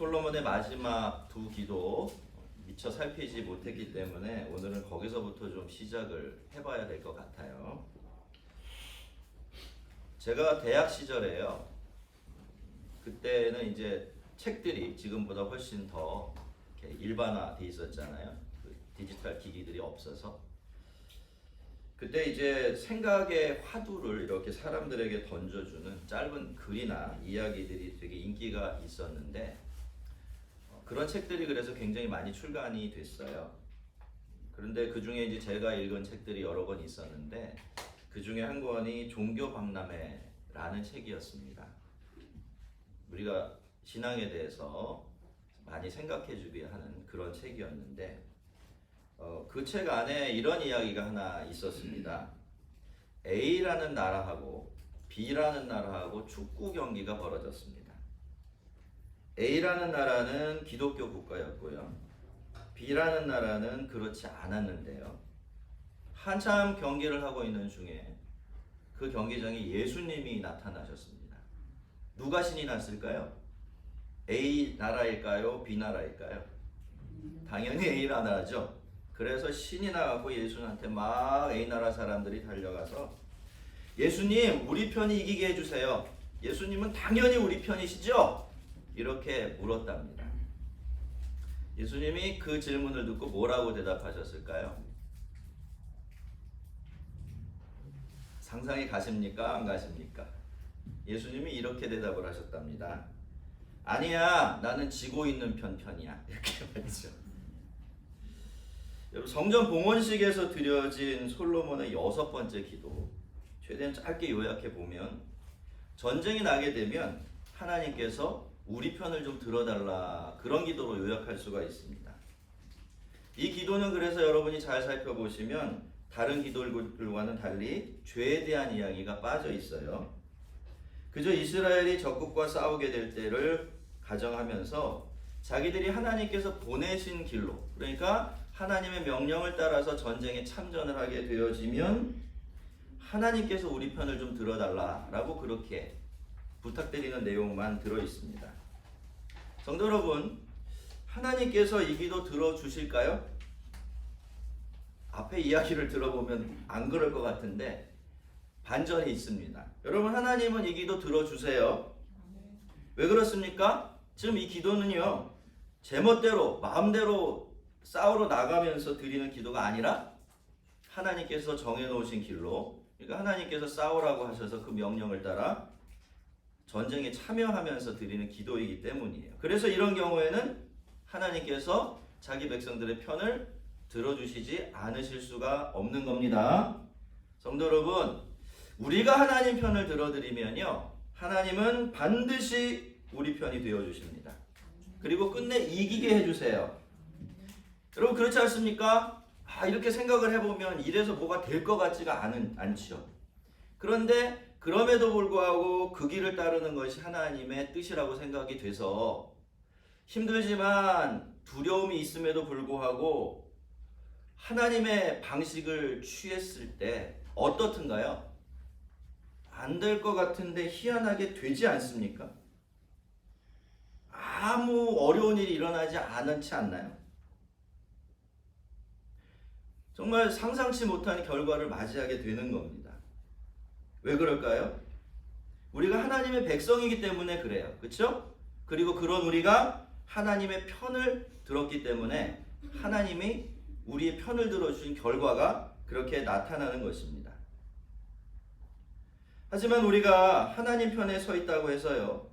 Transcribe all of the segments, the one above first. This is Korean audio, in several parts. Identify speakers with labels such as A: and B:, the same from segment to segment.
A: 솔로몬의 마지막 두 기도 미처 살피지 못했기 때문에 오늘은 거기서부터 좀 시작을 해봐야 될 것 같아요. 제가 대학 시절에요. 그때는 이제 책들이 지금보다 훨씬 더 일반화돼 있었잖아요. 그 디지털 기기들이 없어서. 그때 이제 생각의 화두를 이렇게 사람들에게 던져주는 짧은 글이나 이야기들이 되게 인기가 있었는데 그런 책들이 그래서 굉장히 많이 출간이 됐어요. 그런데 그 중에 이제 제가 읽은 책들이 여러 권 있었는데 그 중에 한 권이 종교박람회라는 책이었습니다. 우리가 신앙에 대해서 많이 생각해주게 하는 그런 책이었는데 그 책 안에 이런 이야기가 하나 있었습니다. A라는 나라하고 B라는 나라하고 축구 경기가 벌어졌습니다. A라는 나라는 기독교 국가였고요. B라는 나라는 그렇지 않았는데요. 한참 경기를 하고 있는 중에 그 경기장에 예수님이 나타나셨습니다. 누가 신이 났을까요? A 나라일까요? B 나라일까요? 당연히 A 나라죠. 그래서 신이 나가고 예수님한테 막 A 나라 사람들이 달려가서 예수님 우리 편이 이기게 해주세요. 예수님은 당연히 우리 편이시죠? 이렇게 물었답니다. 예수님이 그 질문을 듣고 뭐라고 대답하셨을까요? 상상이 가십니까? 안 가십니까? 예수님이 이렇게 대답을 하셨답니다. 아니야, 나는 지고 있는 편이야. 이렇게 말이죠. 여러분, 성전 봉헌식에서 드려진 솔로몬의 6번째 기도, 최대한 짧게 요약해 보면 전쟁이 나게 되면 하나님께서 우리 편을 좀 들어달라, 그런 기도로 요약할 수가 있습니다. 이 기도는 그래서 여러분이 잘 살펴보시면 다른 기도들과는 달리 죄에 대한 이야기가 빠져 있어요. 그저 이스라엘이 적국과 싸우게 될 때를 가정하면서 자기들이 하나님께서 보내신 길로, 그러니까 하나님의 명령을 따라서 전쟁에 참전을 하게 되어지면 하나님께서 우리 편을 좀 들어달라라고 그렇게 부탁드리는 내용만 들어있습니다. 성도 여러분, 하나님께서 이 기도 들어주실까요? 앞에 이야기를 들어보면 안 그럴 것 같은데 반전이 있습니다. 여러분, 하나님은 이 기도 들어주세요. 왜 그렇습니까? 지금 이 기도는요, 제멋대로 마음대로 싸우러 나가면서 드리는 기도가 아니라 하나님께서 정해놓으신 길로, 그러니까 하나님께서 싸우라고 하셔서 그 명령을 따라 전쟁에 참여하면서 드리는 기도이기 때문이에요. 그래서 이런 경우에는 하나님께서 자기 백성들의 편을 들어주시지 않으실 수가 없는 겁니다. 성도 여러분, 우리가 하나님 편을 들어드리면요, 하나님은 반드시 우리 편이 되어주십니다. 그리고 끝내 이기게 해주세요. 여러분, 그렇지 않습니까? 이렇게 생각을 해보면 이래서 뭐가 될 것 같지가 않죠. 그런데 그럼에도 불구하고 그 길을 따르는 것이 하나님의 뜻이라고 생각이 돼서 힘들지만 두려움이 있음에도 불구하고 하나님의 방식을 취했을 때 어떻든가요? 안 될 것 같은데 희한하게 되지 않습니까? 아무 어려운 일이 일어나지 않지 않나요? 정말 상상치 못한 결과를 맞이하게 되는 겁니다. 왜 그럴까요? 우리가 하나님의 백성이기 때문에 그래요. 그렇죠? 그리고 그런 우리가 하나님의 편을 들었기 때문에 하나님이 우리의 편을 들어주신 결과가 그렇게 나타나는 것입니다. 하지만 우리가 하나님 편에 서 있다고 해서요,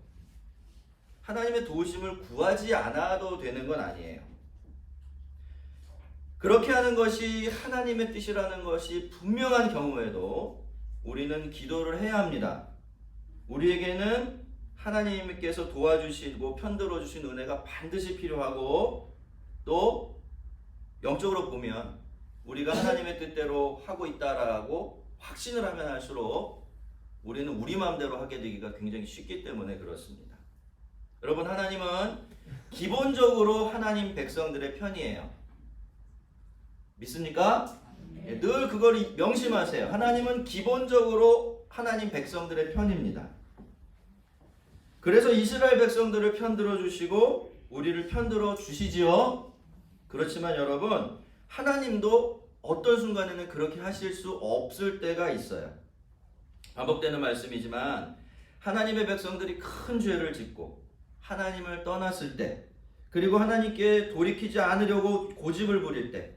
A: 하나님의 도우심을 구하지 않아도 되는 건 아니에요. 그렇게 하는 것이 하나님의 뜻이라는 것이 분명한 경우에도 우리는 기도를 해야 합니다. 우리에게는 하나님께서 도와주시고 편들어 주신 은혜가 반드시 필요하고, 또 영적으로 보면 우리가 하나님의 뜻대로 하고 있다라고 확신을 하면 할수록 우리는 우리 마음대로 하게 되기가 굉장히 쉽기 때문에 그렇습니다. 여러분, 하나님은 기본적으로 하나님 백성들의 편이에요. 믿습니까? 늘 그걸 명심하세요. 하나님은 기본적으로 하나님 백성들의 편입니다. 그래서 이스라엘 백성들을 편들어 주시고 우리를 편들어 주시지요. 그렇지만 여러분, 하나님도 어떤 순간에는 그렇게 하실 수 없을 때가 있어요. 반복되는 말씀이지만 하나님의 백성들이 큰 죄를 짓고 하나님을 떠났을 때, 그리고 하나님께 돌이키지 않으려고 고집을 부릴 때,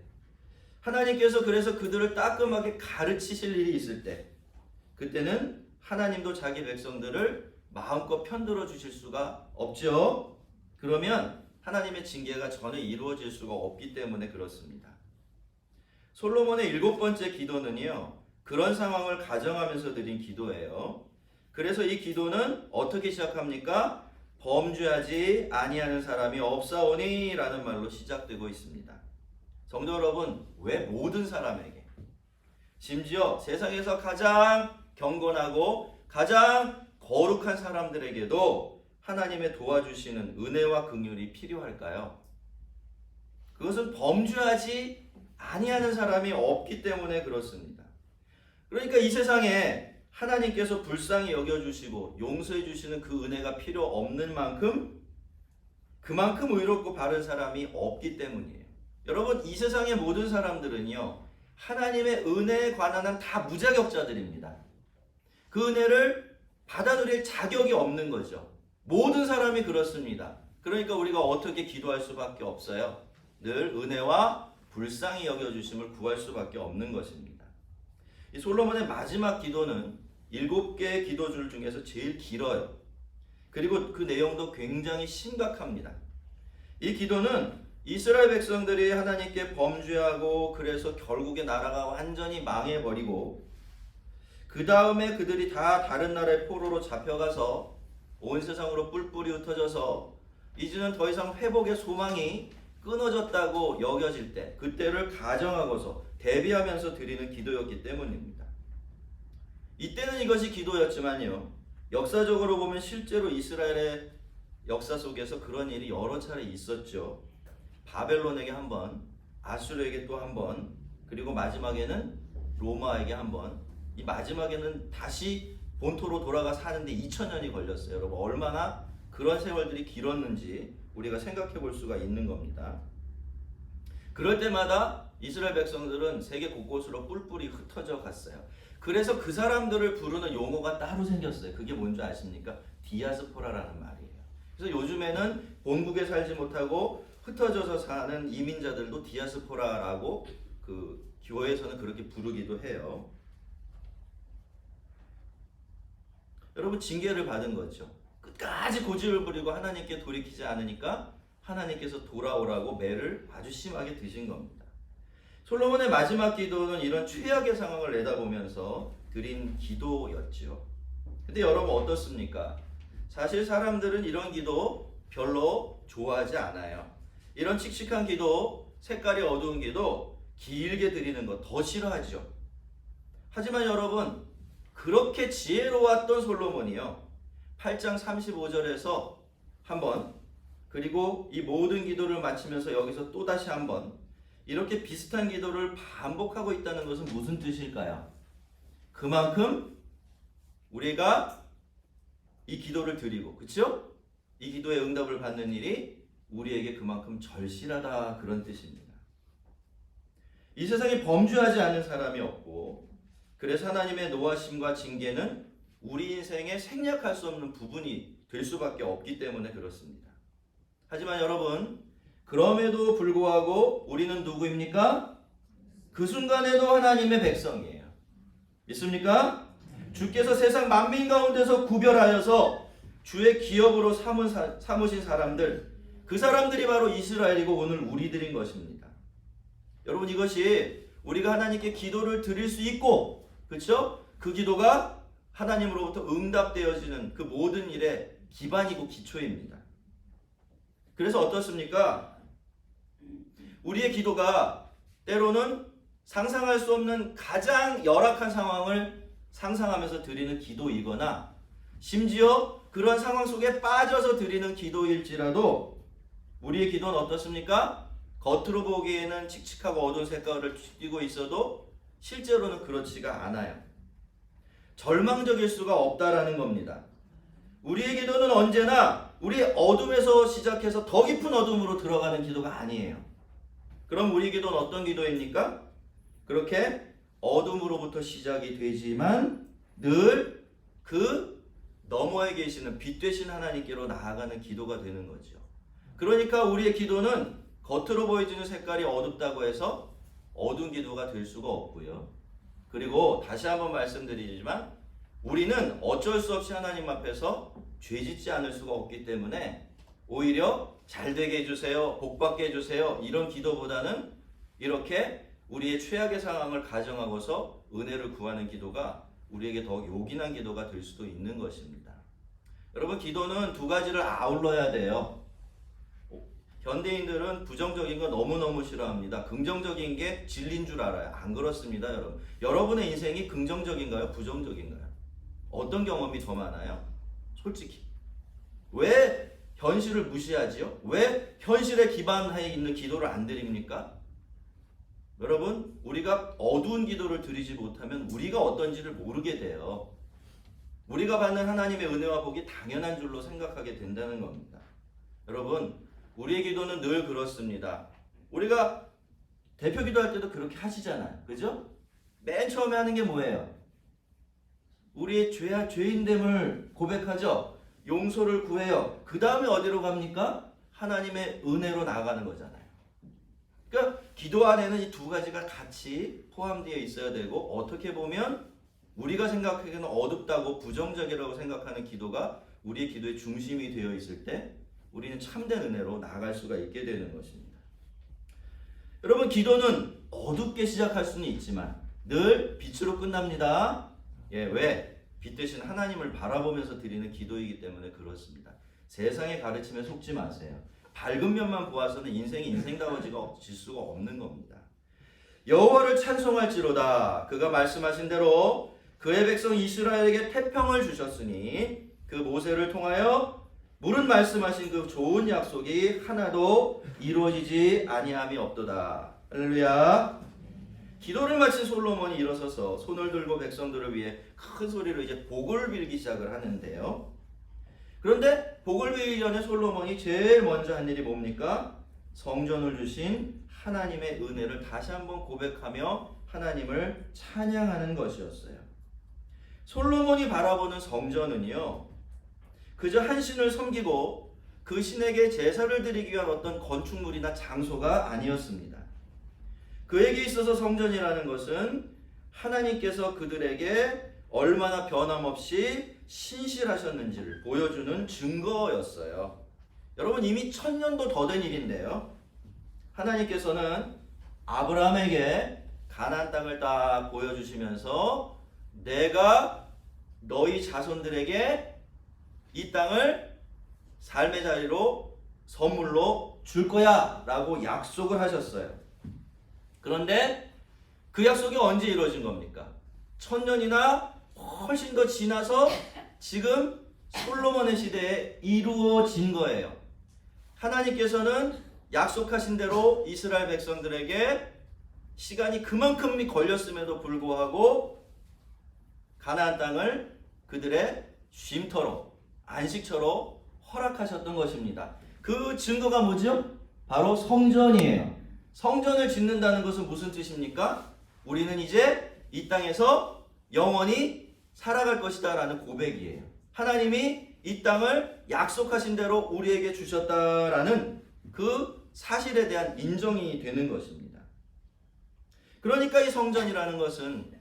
A: 하나님께서 그래서 그들을 따끔하게 가르치실 일이 있을 때, 그때는 하나님도 자기 백성들을 마음껏 편들어 주실 수가 없죠. 그러면 하나님의 징계가 전혀 이루어질 수가 없기 때문에 그렇습니다. 솔로몬의 7번째 기도는요, 그런 상황을 가정하면서 드린 기도예요. 그래서 이 기도는 어떻게 시작합니까? 범죄하지 아니하는 사람이 없사오니 라는 말로 시작되고 있습니다. 성도 여러분, 왜 모든 사람에게, 심지어 세상에서 가장 경건하고 가장 거룩한 사람들에게도 하나님의 도와주시는 은혜와 긍휼이 필요할까요? 그것은 범죄하지 아니하는 사람이 없기 때문에 그렇습니다. 그러니까 이 세상에 하나님께서 불쌍히 여겨주시고 용서해 주시는 그 은혜가 필요 없는 만큼, 그만큼 의롭고 바른 사람이 없기 때문이에요. 여러분, 이 세상의 모든 사람들은요, 하나님의 은혜에 관한 한 다 무자격자들입니다. 그 은혜를 받아들일 자격이 없는 거죠. 모든 사람이 그렇습니다. 그러니까 우리가 어떻게 기도할 수밖에 없어요. 늘 은혜와 불쌍히 여겨주심을 구할 수밖에 없는 것입니다. 이 솔로몬의 마지막 기도는 7개의 기도줄 중에서 제일 길어요. 그리고 그 내용도 굉장히 심각합니다. 이 기도는 이스라엘 백성들이 하나님께 범죄하고 그래서 결국에 나라가 완전히 망해버리고, 그 다음에 그들이 다 다른 나라의 포로로 잡혀가서 온 세상으로 뿔뿔이 흩어져서 이제는 더 이상 회복의 소망이 끊어졌다고 여겨질 때, 그때를 가정하고서 대비하면서 드리는 기도였기 때문입니다. 이때는 이것이 기도였지만요, 역사적으로 보면 실제로 이스라엘의 역사 속에서 그런 일이 여러 차례 있었죠. 바벨론에게 한 번, 아수르에게 또 한 번, 그리고 마지막에는 로마에게 한 번. 이 마지막에는 다시 본토로 돌아가 사는데 2000년이 걸렸어요. 여러분, 얼마나 그런 세월들이 길었는지 우리가 생각해 볼 수가 있는 겁니다. 그럴 때마다 이스라엘 백성들은 세계 곳곳으로 뿔뿔이 흩어져 갔어요. 그래서 그 사람들을 부르는 용어가 따로 생겼어요. 그게 뭔지 아십니까? 디아스포라라는 말이에요. 그래서 요즘에는 본국에 살지 못하고 흩어져서 사는 이민자들도 디아스포라라고 그 교회에서는 그렇게 부르기도 해요. 여러분, 징계를 받은 거죠. 끝까지 고집을 부리고 하나님께 돌이키지 않으니까 하나님께서 돌아오라고 매를 아주 심하게 드신 겁니다. 솔로몬의 마지막 기도는 이런 최악의 상황을 내다보면서 드린 기도였죠. 근데 여러분 어떻습니까? 사실 사람들은 이런 기도 별로 좋아하지 않아요. 이런 칙칙한 기도, 색깔이 어두운 기도 길게 드리는 거 더 싫어하죠. 하지만 여러분, 그렇게 지혜로웠던 솔로몬이요, 8장 35절에서 한번, 그리고 이 모든 기도를 마치면서 여기서 또다시 한번 이렇게 비슷한 기도를 반복하고 있다는 것은 무슨 뜻일까요? 그만큼 우리가 이 기도를 드리고, 그렇죠? 이 기도의 응답을 받는 일이 우리에게 그만큼 절실하다, 그런 뜻입니다. 이 세상에 범죄하지 않은 사람이 없고, 그래서 하나님의 노하심과 징계는 우리 인생에 생략할 수 없는 부분이 될 수밖에 없기 때문에 그렇습니다. 하지만 여러분, 그럼에도 불구하고 우리는 누구입니까? 그 순간에도 하나님의 백성이에요. 믿습니까? 주께서 세상 만민 가운데서 구별하여서 주의 기업으로 삼으신 사람들, 그 사람들이 바로 이스라엘이고 오늘 우리들인 것입니다. 여러분, 이것이 우리가 하나님께 기도를 드릴 수 있고, 그렇죠? 그 기도가 하나님으로부터 응답되어지는 그 모든 일의 기반이고 기초입니다. 그래서 어떻습니까? 우리의 기도가 때로는 상상할 수 없는 가장 열악한 상황을 상상하면서 드리는 기도이거나, 심지어 그런 상황 속에 빠져서 드리는 기도일지라도 우리의 기도는 어떻습니까? 겉으로 보기에는 칙칙하고 어두운 색깔을 띠고 있어도 실제로는 그렇지가 않아요. 절망적일 수가 없다라는 겁니다. 우리의 기도는 언제나 우리 어둠에서 시작해서 더 깊은 어둠으로 들어가는 기도가 아니에요. 그럼 우리 기도는 어떤 기도입니까? 그렇게 어둠으로부터 시작이 되지만 늘 그 너머에 계시는 빛 되신 하나님께로 나아가는 기도가 되는 거죠. 그러니까 우리의 기도는 겉으로 보여지는 색깔이 어둡다고 해서 어두운 기도가 될 수가 없고요. 그리고 다시 한번 말씀드리지만 우리는 어쩔 수 없이 하나님 앞에서 죄 짓지 않을 수가 없기 때문에 오히려 잘 되게 해주세요, 복 받게 해주세요, 이런 기도보다는 이렇게 우리의 최악의 상황을 가정하고서 은혜를 구하는 기도가 우리에게 더 요긴한 기도가 될 수도 있는 것입니다. 여러분, 기도는 두 가지를 아울러야 돼요. 현대인들은 부정적인 거 너무너무 싫어합니다. 긍정적인 게 진리인 줄 알아요. 안 그렇습니다, 여러분. 여러분의 인생이 긍정적인가요? 부정적인가요? 어떤 경험이 더 많아요? 솔직히. 왜 현실을 무시하지요? 왜 현실에 기반해 있는 기도를 안 드립니까? 여러분, 우리가 어두운 기도를 드리지 못하면 우리가 어떤지를 모르게 돼요. 우리가 받는 하나님의 은혜와 복이 당연한 줄로 생각하게 된다는 겁니다. 여러분, 우리의 기도는 늘 그렇습니다. 우리가 대표 기도할 때도 그렇게 하시잖아요. 그죠? 맨 처음에 하는 게 뭐예요? 우리의 죄인됨을 고백하죠. 용서를 구해요. 그 다음에 어디로 갑니까? 하나님의 은혜로 나아가는 거잖아요. 그러니까 기도 안에는 이 두 가지가 같이 포함되어 있어야 되고, 어떻게 보면 우리가 생각하기에는 어둡다고 부정적이라고 생각하는 기도가 우리의 기도의 중심이 되어 있을 때 우리는 참된 은혜로 나아갈 수가 있게 되는 것입니다. 여러분, 기도는 어둡게 시작할 수는 있지만 늘 빛으로 끝납니다. 왜? 빛 대신 하나님을 바라보면서 드리는 기도이기 때문에 그렇습니다. 세상의 가르침에 속지 마세요. 밝은 면만 보아서는 인생이 인생다워질 수가 없는 겁니다. 여호와를 찬송할지로다. 그가 말씀하신 대로 그의 백성 이스라엘에게 태평을 주셨으니 그 모세를 통하여 물은 말씀하신 그 좋은 약속이 하나도 이루어지지 아니함이 없도다. 할렐루야. 기도를 마친 솔로몬이 일어서서 손을 들고 백성들을 위해 큰 소리로 이제 복을 빌기 시작을 하는데요. 그런데 복을 빌기 전에 솔로몬이 제일 먼저 한 일이 뭡니까? 성전을 주신 하나님의 은혜를 다시 한번 고백하며 하나님을 찬양하는 것이었어요. 솔로몬이 바라보는 성전은요, 그저 한 신을 섬기고 그 신에게 제사를 드리기 위한 어떤 건축물이나 장소가 아니었습니다. 그에게 있어서 성전이라는 것은 하나님께서 그들에게 얼마나 변함없이 신실하셨는지를 보여주는 증거였어요. 여러분, 이미 1000년도 더 된 일인데요. 하나님께서는 아브라함에게 가나안 땅을 딱 보여주시면서 내가 너희 자손들에게 이 땅을 삶의 자리로 선물로 줄 거야 라고 약속을 하셨어요. 그런데 그 약속이 언제 이루어진 겁니까? 1000년이나 훨씬 더 지나서 지금 솔로몬의 시대에 이루어진 거예요. 하나님께서는 약속하신 대로 이스라엘 백성들에게 시간이 그만큼이 걸렸음에도 불구하고 가나안 땅을 그들의 쉼터로, 안식처로 허락하셨던 것입니다. 그 증거가 뭐죠? 바로 성전이에요. 성전을 짓는다는 것은 무슨 뜻입니까? 우리는 이제 이 땅에서 영원히 살아갈 것이다 라는 고백이에요. 하나님이 이 땅을 약속하신 대로 우리에게 주셨다라는 그 사실에 대한 인정이 되는 것입니다. 그러니까 이 성전이라는 것은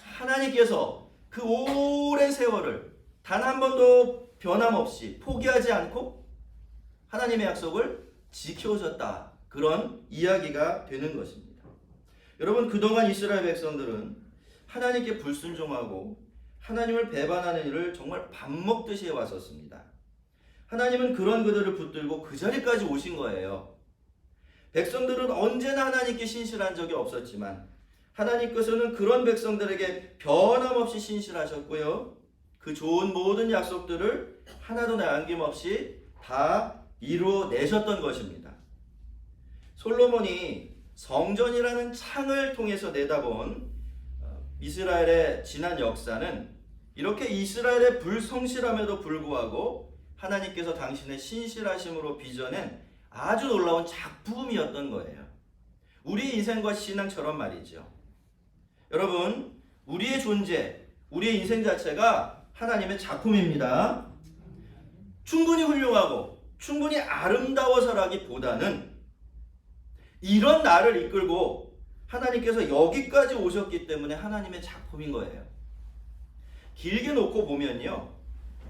A: 하나님께서 그 오랜 세월을 단 한 번도 변함없이 포기하지 않고 하나님의 약속을 지켜오셨다, 그런 이야기가 되는 것입니다. 여러분, 그동안 이스라엘 백성들은 하나님께 불순종하고 하나님을 배반하는 일을 정말 밥 먹듯이 해왔었습니다. 하나님은 그런 그들을 붙들고 그 자리까지 오신 거예요. 백성들은 언제나 하나님께 신실한 적이 없었지만 하나님께서는 그런 백성들에게 변함없이 신실하셨고요. 그 좋은 모든 약속들을 하나도 남김없이 다 이루어내셨던 것입니다. 솔로몬이 성전이라는 창을 통해서 내다본 이스라엘의 지난 역사는 이렇게 이스라엘의 불성실함에도 불구하고 하나님께서 당신의 신실하심으로 빚어낸 아주 놀라운 작품이었던 거예요. 우리 인생과 신앙처럼 말이죠. 여러분, 우리의 존재, 우리의 인생 자체가 하나님의 작품입니다. 충분히 훌륭하고 충분히 아름다워서라기보다는 이런 나를 이끌고 하나님께서 여기까지 오셨기 때문에 하나님의 작품인 거예요. 길게 놓고 보면요,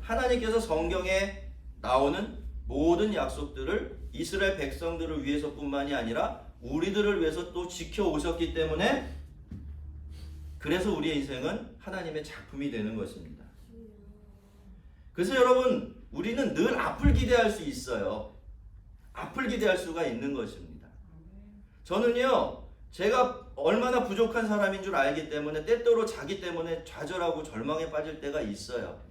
A: 하나님께서 성경에 나오는 모든 약속들을 이스라엘 백성들을 위해서뿐만이 아니라 우리들을 위해서 또 지켜오셨기 때문에, 그래서 우리의 인생은 하나님의 작품이 되는 것입니다. 그래서 여러분, 우리는 늘 앞을 기대할 수 있어요. 앞을 기대할 수가 있는 것입니다. 저는요, 제가 얼마나 부족한 사람인 줄 알기 때문에 때때로 자기 때문에 좌절하고 절망에 빠질 때가 있어요.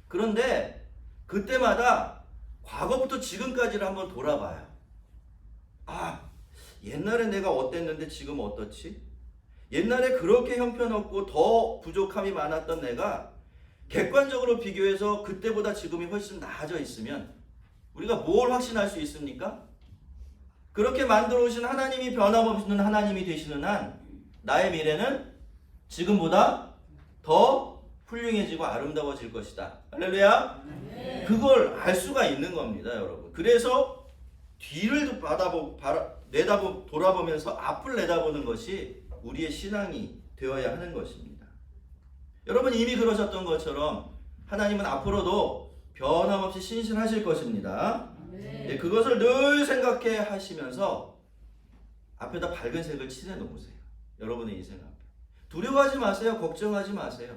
A: 그런데 그때마다 과거부터 지금까지를 한번 돌아봐요. 아, 옛날에 내가 어땠는데 지금 어떻지? 옛날에 그렇게 형편없고 더 부족함이 많았던 내가 객관적으로 비교해서 그때보다 지금이 훨씬 나아져 있으면 우리가 뭘 확신할 수 있습니까? 그렇게 만들어 오신 하나님이 변함없는 하나님이 되시는 한 나의 미래는 지금보다 더 훌륭해지고 아름다워질 것이다. 할렐루야. 네. 그걸 알 수가 있는 겁니다, 여러분. 그래서 뒤를 돌아보면서 앞을 내다보는 것이 우리의 신앙이 되어야 하는 것입니다. 여러분, 이미 그러셨던 것처럼 하나님은 앞으로도 변함없이 신실하실 것입니다. 네, 그것을 늘 생각해 하시면서 앞에다 밝은 색을 칠해 놓으세요. 여러분의 인생 앞에. 두려워하지 마세요. 걱정하지 마세요.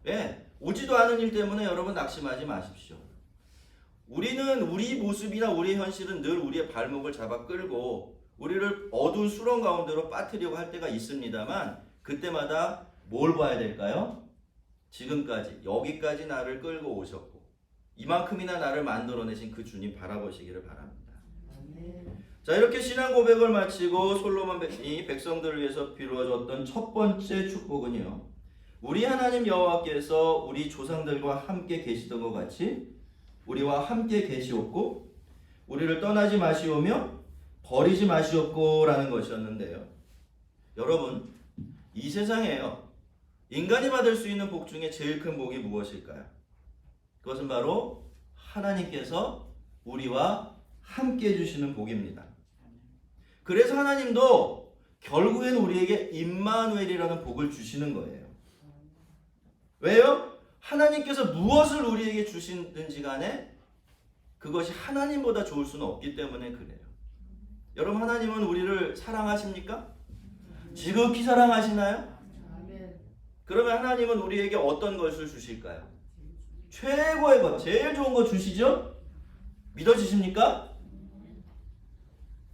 A: 네, 오지도 않은 일 때문에 여러분 낙심하지 마십시오. 우리는 우리 모습이나 우리 현실은 늘 우리의 발목을 잡아 끌고 우리를 어두운 수렁 가운데로 빠뜨리려고 할 때가 있습니다만, 그때마다 뭘 봐야 될까요? 지금까지, 여기까지 나를 끌고 오셨고 이만큼이나 나를 만들어내신 그 주님 바라보시기를 바랍니다. 자, 이렇게 신앙 고백을 마치고 솔로몬이 백성들을 위해서 이루어졌던 첫 번째 축복은요, 우리 하나님 여호와께서 우리 조상들과 함께 계시던 것 같이 우리와 함께 계시옵고 우리를 떠나지 마시오며 버리지 마시옵고 라는 것이었는데요. 여러분, 이 세상에요, 인간이 받을 수 있는 복 중에 제일 큰 복이 무엇일까요? 그것은 바로 하나님께서 우리와 함께 해주시는 복입니다. 그래서 하나님도 결국엔 우리에게 임마누엘이라는 복을 주시는 거예요. 왜요? 하나님께서 무엇을 우리에게 주시든지 간에 그것이 하나님보다 좋을 수는 없기 때문에 그래요. 여러분, 하나님은 우리를 사랑하십니까? 지극히 사랑하시나요? 그러면 하나님은 우리에게 어떤 것을 주실까요? 최고의 것, 제일 좋은 거 주시죠? 믿어지십니까?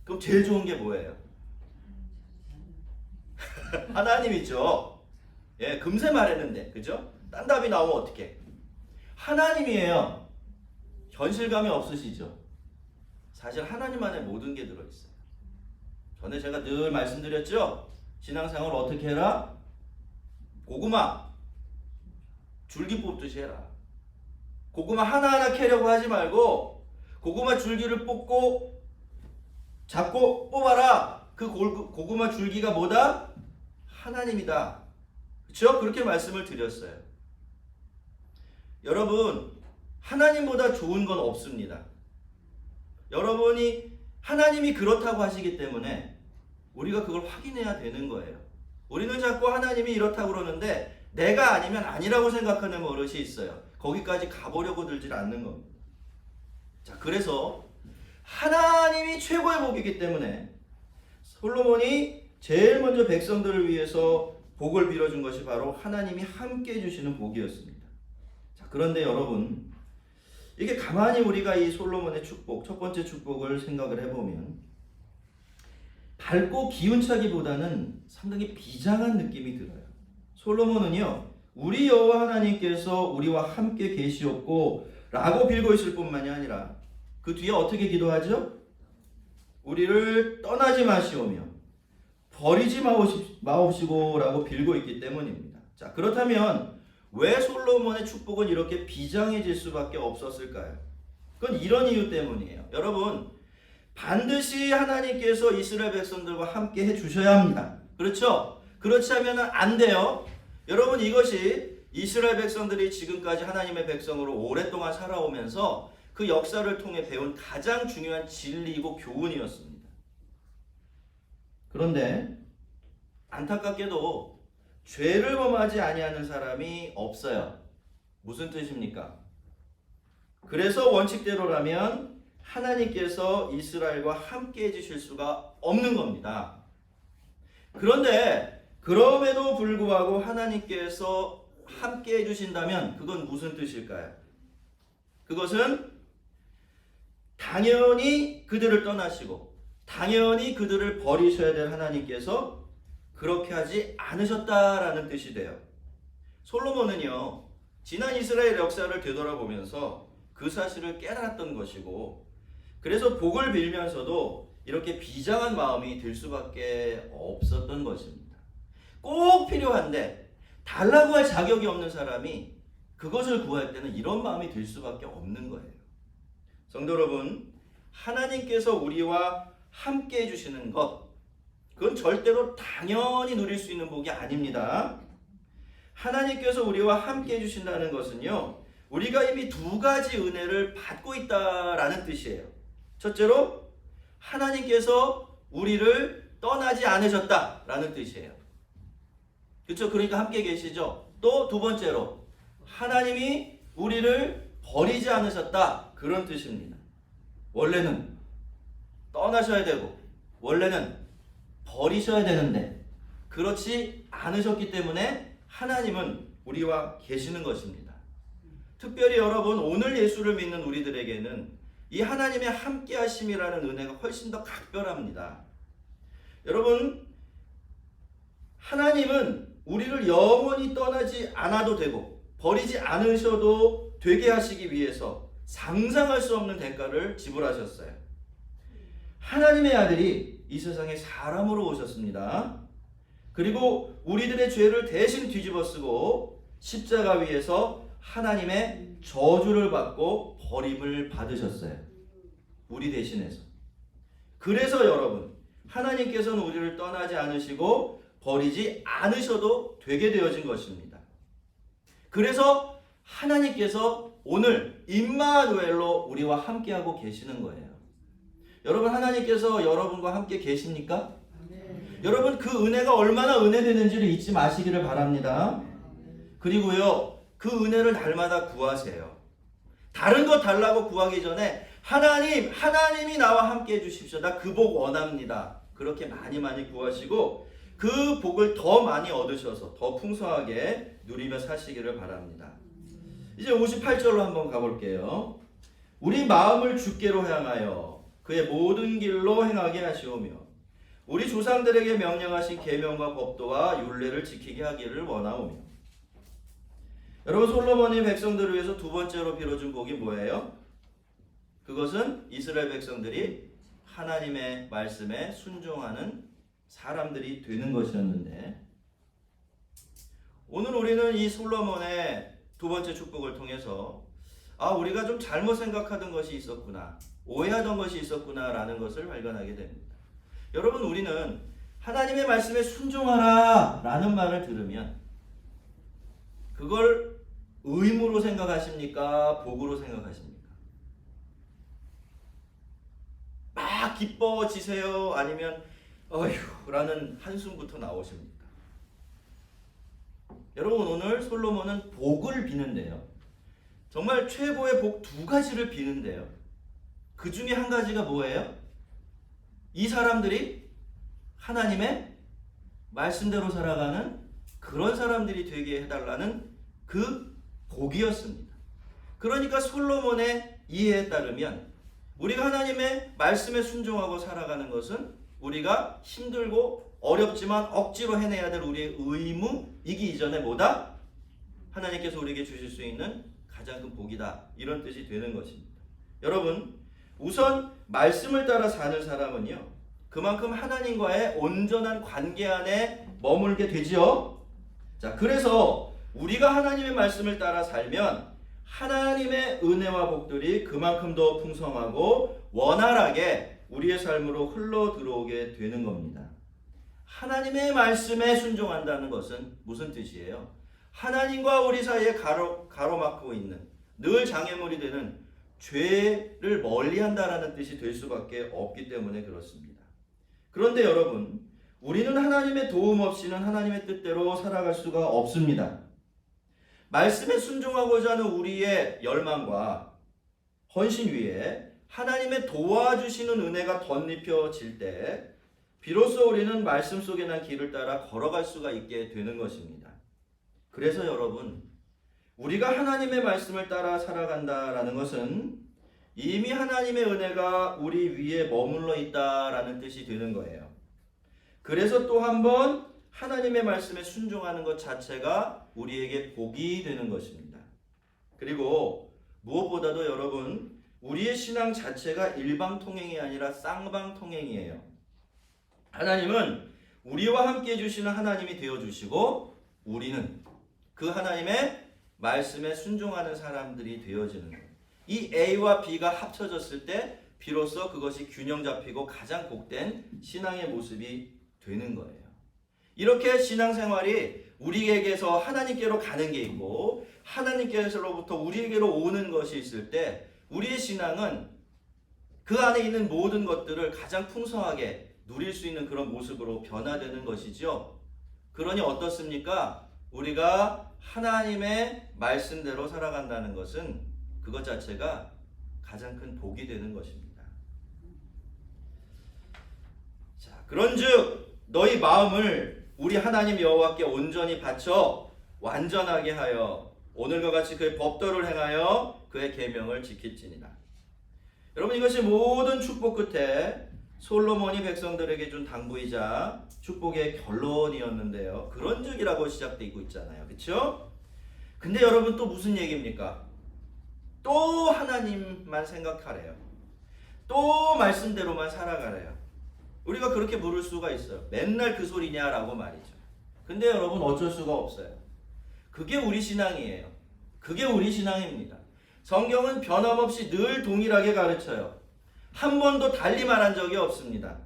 A: 그럼 제일 좋은 게 뭐예요? 하나님이죠. 예, 금세 말했는데, 그죠? 딴 답이 나오면 어떡해? 하나님이에요. 현실감이 없으시죠? 사실 하나님 안에 모든 게 들어있어요. 전에 제가 늘 말씀드렸죠? 신앙생활 어떻게 해라? 고구마 줄기 뽑듯이 해라. 고구마 하나하나 캐려고 하지 말고 고구마 줄기를 뽑고 잡고 뽑아라. 그 고구마 줄기가 뭐다? 하나님이다. 그렇죠? 그렇게 말씀을 드렸어요. 여러분, 하나님보다 좋은 건 없습니다. 여러분이 하나님이 그렇다고 하시기 때문에 우리가 그걸 확인해야 되는 거예요. 우리는 자꾸 하나님이 이렇다고 그러는데 내가 아니면 아니라고 생각하는 버릇이 있어요. 거기까지 가보려고 들질 않는 겁니다. 자, 그래서 하나님이 최고의 복이기 때문에 솔로몬이 제일 먼저 백성들을 위해서 복을 빌어준 것이 바로 하나님이 함께 해주시는 복이었습니다. 자, 그런데 여러분, 이게 가만히 우리가 이 솔로몬의 축복, 첫 번째 축복을 생각을 해보면 밝고 기운차기보다는 상당히 비장한 느낌이 들어요. 솔로몬은요, 우리 여호와 하나님께서 우리와 함께 계시옵고 라고 빌고 있을 뿐만이 아니라 그 뒤에 어떻게 기도하죠? 우리를 떠나지 마시오며 버리지 마옵시고 라고 빌고 있기 때문입니다. 자, 그렇다면 왜 솔로몬의 축복은 이렇게 비장해질 수밖에 없었을까요? 그건 이런 이유 때문이에요. 여러분, 반드시 하나님께서 이스라엘 백성들과 함께 해주셔야 합니다. 그렇죠? 그렇지 않으면 안 돼요. 여러분, 이것이 이스라엘 백성들이 지금까지 하나님의 백성으로 오랫동안 살아오면서 그 역사를 통해 배운 가장 중요한 진리이고 교훈이었습니다. 그런데 안타깝게도 죄를 범하지 아니하는 사람이 없어요. 무슨 뜻입니까? 그래서 원칙대로라면 하나님께서 이스라엘과 함께 해주실 수가 없는 겁니다. 그런데 그럼에도 불구하고 하나님께서 함께 해주신다면 그건 무슨 뜻일까요? 그것은 당연히 그들을 떠나시고 당연히 그들을 버리셔야 될 하나님께서 그렇게 하지 않으셨다라는 뜻이 돼요. 솔로몬은요, 지난 이스라엘 역사를 되돌아보면서 그 사실을 깨달았던 것이고, 그래서 복을 빌면서도 이렇게 비장한 마음이 들 수밖에 없었던 것입니다. 꼭 필요한데 달라고 할 자격이 없는 사람이 그것을 구할 때는 이런 마음이 들 수밖에 없는 거예요. 성도 여러분, 하나님께서 우리와 함께 해주시는 것, 그건 절대로 당연히 누릴 수 있는 복이 아닙니다. 하나님께서 우리와 함께 해주신다는 것은요, 우리가 이미 두 가지 은혜를 받고 있다라는 뜻이에요. 첫째로 하나님께서 우리를 떠나지 않으셨다라는 뜻이에요. 그렇죠? 그러니까 함께 계시죠. 또 두 번째로 하나님이 우리를 버리지 않으셨다, 그런 뜻입니다. 원래는 떠나셔야 되고 원래는 버리셔야 되는데 그렇지 않으셨기 때문에 하나님은 우리와 계시는 것입니다. 특별히 여러분, 오늘 예수를 믿는 우리들에게는 이 하나님의 함께 하심이라는 은혜가 훨씬 더 각별합니다. 여러분, 하나님은 우리를 영원히 떠나지 않아도 되고 버리지 않으셔도 되게 하시기 위해서 상상할 수 없는 대가를 지불하셨어요. 하나님의 아들이 이 세상에 사람으로 오셨습니다. 그리고 우리들의 죄를 대신 뒤집어 쓰고 십자가 위에서 하나님의 저주를 받고 버림을 받으셨어요. 우리 대신해서. 그래서 여러분, 하나님께서는 우리를 떠나지 않으시고 버리지 않으셔도 되게 되어진 것입니다. 그래서 하나님께서 오늘 임마누엘로 우리와 함께하고 계시는 거예요. 여러분, 하나님께서 여러분과 함께 계십니까? 네. 여러분, 그 은혜가 얼마나 은혜되는지를 잊지 마시기를 바랍니다. 그리고요, 그 은혜를 날마다 구하세요. 다른 거 달라고 구하기 전에 하나님이 나와 함께 해주십시오. 나 그 복 원합니다. 그렇게 많이 구하시고 그 복을 더 많이 얻으셔서 더 풍성하게 누리며 사시기를 바랍니다. 이제 58절로 한번 가볼게요. 우리 마음을 주께로 향하여 그의 모든 길로 행하게 하시오며 우리 조상들에게 명령하신 계명과 법도와 율례를 지키게 하기를 원하오며. 여러분, 솔로몬이 백성들을 위해서 두 번째로 빌어준 복이 뭐예요? 그것은 이스라엘 백성들이 하나님의 말씀에 순종하는 사람들이 되는 것이었는데, 오늘 우리는 이 솔로몬의 두 번째 축복을 통해서 우리가 좀 잘못 생각하던 것이 있었구나, 오해하던 것이 있었구나 라는 것을 발견하게 됩니다. 여러분, 우리는 하나님의 말씀에 순종하라 라는 말을 들으면 그걸 의무로 생각하십니까? 복으로 생각하십니까? 막 기뻐지세요? 아니면 어휴 라는 한숨부터 나오십니까? 여러분, 오늘 솔로몬은 복을 비는데요, 정말 최고의 복 두 가지를 비는데요, 그 중에 한 가지가 뭐예요? 이 사람들이 하나님의 말씀대로 살아가는 그런 사람들이 되게 해달라는 그 복이었습니다. 그러니까 솔로몬의 이해에 따르면 우리가 하나님의 말씀에 순종하고 살아가는 것은 우리가 힘들고 어렵지만 억지로 해내야 될 우리의 의무이기 이전에 뭐다? 하나님께서 우리에게 주실 수 있는 가장 큰 복이다, 이런 뜻이 되는 것입니다. 여러분, 우선 말씀을 따라 사는 사람은요, 그만큼 하나님과의 온전한 관계 안에 머물게 되지요. 자, 그래서 우리가 하나님의 말씀을 따라 살면 하나님의 은혜와 복들이 그만큼 더 풍성하고 원활하게 우리의 삶으로 흘러 들어오게 되는 겁니다. 하나님의 말씀에 순종한다는 것은 무슨 뜻이에요? 하나님과 우리 사이에 가로막고 있는 늘 장애물이 되는 죄를 멀리한다라는 뜻이 될 수밖에 없기 때문에 그렇습니다. 그런데 여러분, 우리는 하나님의 도움 없이는 하나님의 뜻대로 살아갈 수가 없습니다. 말씀에 순종하고자 하는 우리의 열망과 헌신 위에 하나님의 도와주시는 은혜가 덧입혀질 때 비로소 우리는 말씀 속에 난 길을 따라 걸어갈 수가 있게 되는 것입니다. 그래서 여러분, 우리가 하나님의 말씀을 따라 살아간다라는 것은 이미 하나님의 은혜가 우리 위에 머물러 있다라는 뜻이 되는 거예요. 그래서 또 한 번 하나님의 말씀에 순종하는 것 자체가 우리에게 복이 되는 것입니다. 그리고 무엇보다도 여러분, 우리의 신앙 자체가 일방통행이 아니라 쌍방통행이에요. 하나님은 우리와 함께 해주시는 하나님이 되어주시고 우리는 그 하나님의 말씀에 순종하는 사람들이 되어지는 거예요. 이 A와 B가 합쳐졌을 때 비로소 그것이 균형 잡히고 가장 복된 신앙의 모습이 되는 거예요. 이렇게 신앙생활이 우리에게서 하나님께로 가는 게 있고 하나님께로부터 우리에게로 오는 것이 있을 때 우리의 신앙은 그 안에 있는 모든 것들을 가장 풍성하게 누릴 수 있는 그런 모습으로 변화되는 것이죠. 그러니 어떻습니까? 우리가 하나님의 말씀대로 살아간다는 것은 그것 자체가 가장 큰 복이 되는 것입니다. 자, 그런즉 너희 마음을 우리 하나님 여호와께 온전히 바쳐 완전하게 하여 오늘과 같이 그의 법도를 행하여 그의 계명을 지킬지니라. 여러분, 이것이 모든 축복 끝에 솔로몬이 백성들에게 준 당부이자 축복의 결론이었는데요. 그런즉이라고 시작되고 있잖아요. 그렇죠? 근데 여러분, 또 무슨 얘기입니까? 또 하나님만 생각하래요. 또 말씀대로만 살아가래요. 우리가 그렇게 물을 수가 있어요. 맨날 그 소리냐라고 말이죠. 근데 여러분, 어쩔 수가 없어요. 그게 우리 신앙이에요. 그게 우리 신앙입니다. 성경은 변함없이 늘 동일하게 가르쳐요. 한 번도 달리 말한 적이 없습니다.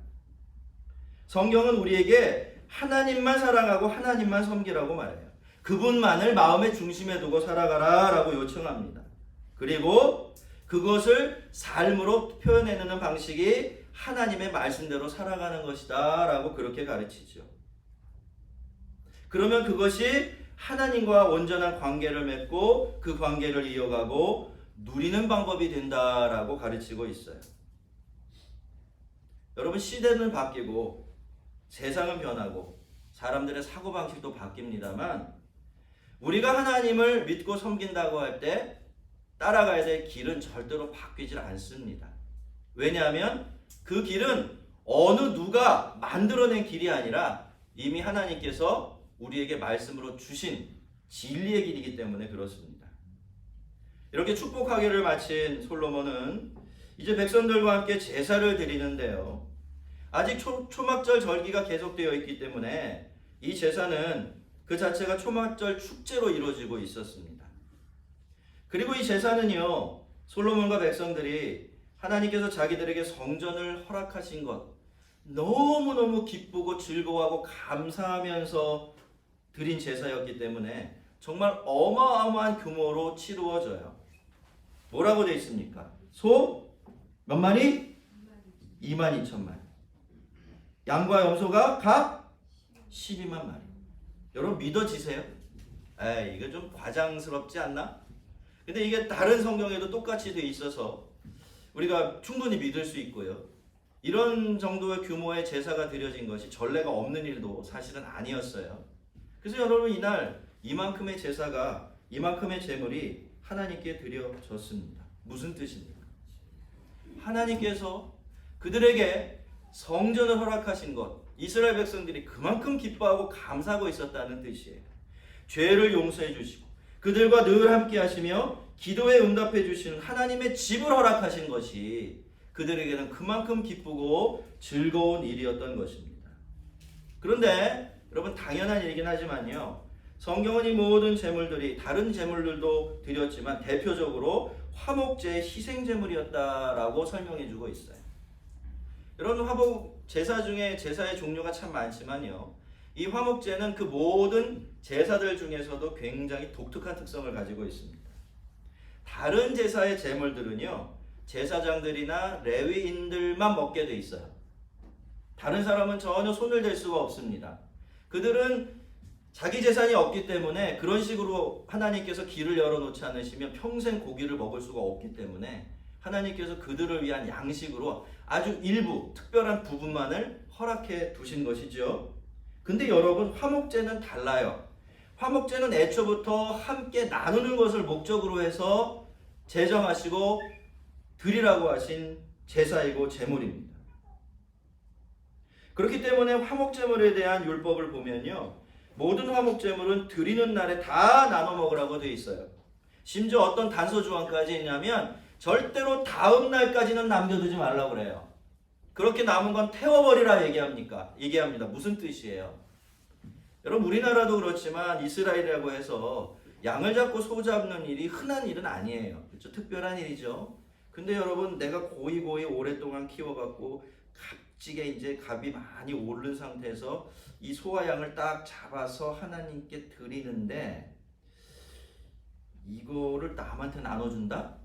A: 성경은 우리에게 하나님만 사랑하고 하나님만 섬기라고 말해요. 그분만을 마음의 중심에 두고 살아가라 라고 요청합니다. 그리고 그것을 삶으로 표현해내는 방식이 하나님의 말씀대로 살아가는 것이다 라고 그렇게 가르치죠. 그러면 그것이 하나님과 온전한 관계를 맺고 그 관계를 이어가고 누리는 방법이 된다라고 가르치고 있어요. 여러분, 시대는 바뀌고 세상은 변하고 사람들의 사고방식도 바뀝니다만 우리가 하나님을 믿고 섬긴다고 할 때 따라가야 될 길은 절대로 바뀌질 않습니다. 왜냐하면 그 길은 어느 누가 만들어낸 길이 아니라 이미 하나님께서 우리에게 말씀으로 주신 진리의 길이기 때문에 그렇습니다. 이렇게 축복하기를 마친 솔로몬은 이제 백성들과 함께 제사를 드리는데요. 아직 초막절 절기가 계속되어 있기 때문에 이 제사는 그 자체가 초막절 축제로 이루어지고 있었습니다. 그리고 이 제사는요, 솔로몬과 백성들이 하나님께서 자기들에게 성전을 허락하신 것 너무너무 기쁘고 즐거워하고 감사하면서 드린 제사였기 때문에 정말 어마어마한 규모로 치루어져요. 뭐라고 되어 있습니까? 소 몇 마리? 22,000마리. 양과 염소가 각 12만 마리. 여러분, 믿어지세요? 에이, 이거 좀 과장스럽지 않나? 근데 이게 다른 성경에도 똑같이 되어 있어서 우리가 충분히 믿을 수 있고요. 이런 정도의 규모의 제사가 드려진 것이 전례가 없는 일도 사실은 아니었어요. 그래서 여러분, 이날 이만큼의 제사가, 이만큼의 제물이 하나님께 드려졌습니다. 무슨 뜻입니까? 하나님께서 그들에게 성전을 허락하신 것, 이스라엘 백성들이 그만큼 기뻐하고 감사하고 있었다는 뜻이에요. 죄를 용서해 주시고 그들과 늘 함께 하시며 기도에 응답해 주시는 하나님의 집을 허락하신 것이 그들에게는 그만큼 기쁘고 즐거운 일이었던 것입니다. 그런데 여러분, 당연한 일이긴 하지만요, 성경은 이 모든 제물들이 다른 제물들도 드렸지만 대표적으로 화목제의 희생제물이었다라고 설명해주고 있어요. 이런 화목 제사 중에 제사의 종류가 참 많지만요, 이 화목제는 그 모든 제사들 중에서도 굉장히 독특한 특성을 가지고 있습니다. 다른 제사의 제물들은요, 제사장들이나 레위인들만 먹게 돼 있어요. 다른 사람은 전혀 손을 댈 수가 없습니다. 그들은 자기 재산이 없기 때문에 그런 식으로 하나님께서 길을 열어놓지 않으시면 평생 고기를 먹을 수가 없기 때문에 하나님께서 그들을 위한 양식으로 아주 일부 특별한 부분만을 허락해 두신 것이죠. 근데 여러분, 화목제는 달라요. 화목제는 애초부터 함께 나누는 것을 목적으로 해서 제정하시고 드리라고 하신 제사이고 제물입니다. 그렇기 때문에 화목제물에 대한 율법을 보면요, 모든 화목제물은 드리는 날에 다 나눠 먹으라고 되어 있어요. 심지어 어떤 단서 조항까지 있냐면 절대로 다음 날까지는 남겨두지 말라고 그래요. 그렇게 남은 건 태워버리라 얘기합니다. 무슨 뜻이에요? 여러분, 우리나라도 그렇지만 이스라엘이라고 해서 양을 잡고 소 잡는 일이 흔한 일은 아니에요. 그렇죠? 특별한 일이죠. 근데 여러분, 내가 고이 오랫동안 키워갖고 값지게 이제 값이 많이 오른 상태에서 이 소와 양을 딱 잡아서 하나님께 드리는데 이거를 남한테 나눠준다?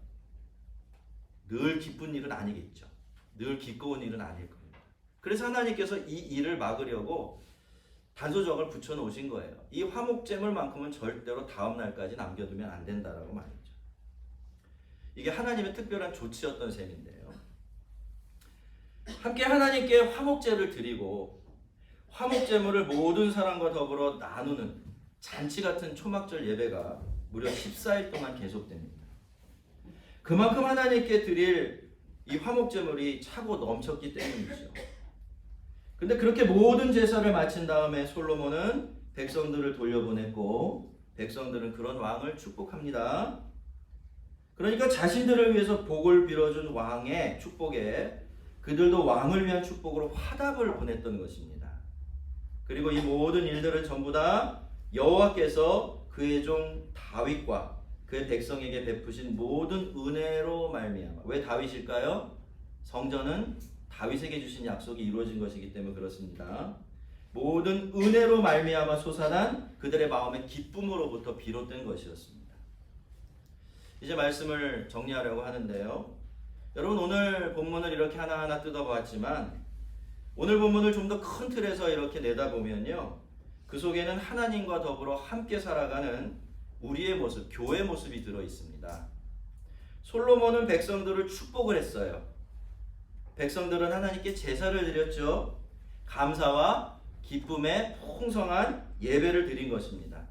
A: 늘 기쁜 일은 아니겠죠. 늘 기꺼운 일은 아닐 겁니다. 그래서 하나님께서 이 일을 막으려고 단소적을 붙여놓으신 거예요. 이 화목제물만큼은 절대로 다음 날까지 남겨두면 안 된다라고 말이죠. 이게 하나님의 특별한 조치였던 셈인데요. 함께 하나님께 화목제를 드리고 화목제물을 모든 사람과 더불어 나누는 잔치 같은 초막절 예배가 무려 14일 동안 계속됩니다. 그만큼 하나님께 드릴 이 화목제물이 차고 넘쳤기 때문이죠. 근데 그렇게 모든 제사를 마친 다음에 솔로몬은 백성들을 돌려보냈고 백성들은 그런 왕을 축복합니다. 그러니까 자신들을 위해서 복을 빌어준 왕의 축복에 그들도 왕을 위한 축복으로 화답을 보냈던 것입니다. 그리고 이 모든 일들은 전부 다 여호와께서 그의 종 다윗과 그의 백성에게 베푸신 모든 은혜로 말미암아. 왜 다윗일까요? 성전은 다윗에게 주신 약속이 이루어진 것이기 때문에 그렇습니다. 모든 은혜로 말미암아 솟아난 그들의 마음의 기쁨으로부터 비롯된 것이었습니다. 이제 말씀을 정리하려고 하는데요. 여러분, 오늘 본문을 이렇게 하나하나 뜯어보았지만 오늘 본문을 좀 더 큰 틀에서 이렇게 내다보면요, 그 속에는 하나님과 더불어 함께 살아가는 우리의 모습, 교회의 모습이 들어있습니다. 솔로몬은 백성들을 축복을 했어요. 백성들은 하나님께 제사를 드렸죠. 감사와 기쁨의 풍성한 예배를 드린 것입니다.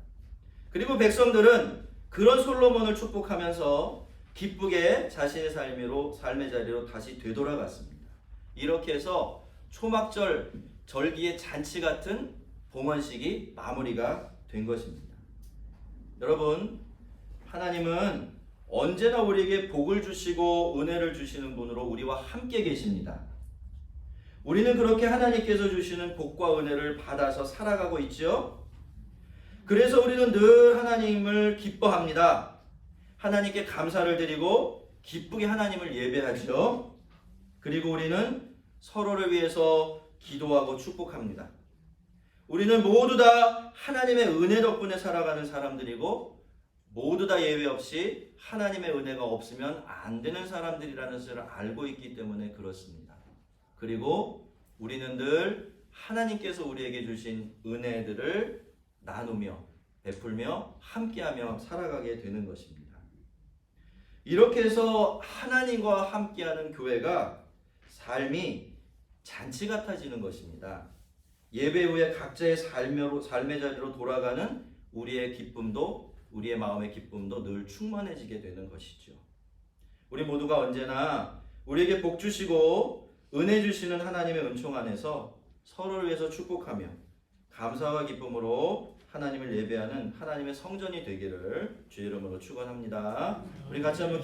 A: 그리고 백성들은 그런 솔로몬을 축복하면서 기쁘게 자신의 삶의 자리로 다시 되돌아갔습니다. 이렇게 해서 초막절 절기의 잔치 같은 봉헌식이 마무리가 된 것입니다. 여러분, 하나님은 언제나 우리에게 복을 주시고 은혜를 주시는 분으로 우리와 함께 계십니다. 우리는 그렇게 하나님께서 주시는 복과 은혜를 받아서 살아가고 있죠. 그래서 우리는 늘 하나님을 기뻐합니다. 하나님께 감사를 드리고 기쁘게 하나님을 예배하죠. 그리고 우리는 서로를 위해서 기도하고 축복합니다. 우리는 모두 다 하나님의 은혜 덕분에 살아가는 사람들이고 모두 다 예외 없이 하나님의 은혜가 없으면 안 되는 사람들이라는 것을 알고 있기 때문에 그렇습니다. 그리고 우리는 늘 하나님께서 우리에게 주신 은혜들을 나누며 베풀며 함께하며 살아가게 되는 것입니다. 이렇게 해서 하나님과 함께하는 교회가 삶이 잔치 같아지는 것입니다. 예배 후에 각자의 삶의 자리로 돌아가는 우리의 기쁨도, 우리의 마음의 기쁨도 늘 충만해지게 되는 것이죠. 우리 모두가 언제나 우리에게 복 주시고 은혜 주시는 하나님의 은총 안에서 서로를 위해서 축복하며 감사와 기쁨으로 하나님을 예배하는 하나님의 성전이 되기를 주의 이름으로 축원합니다. 우리 같이 한번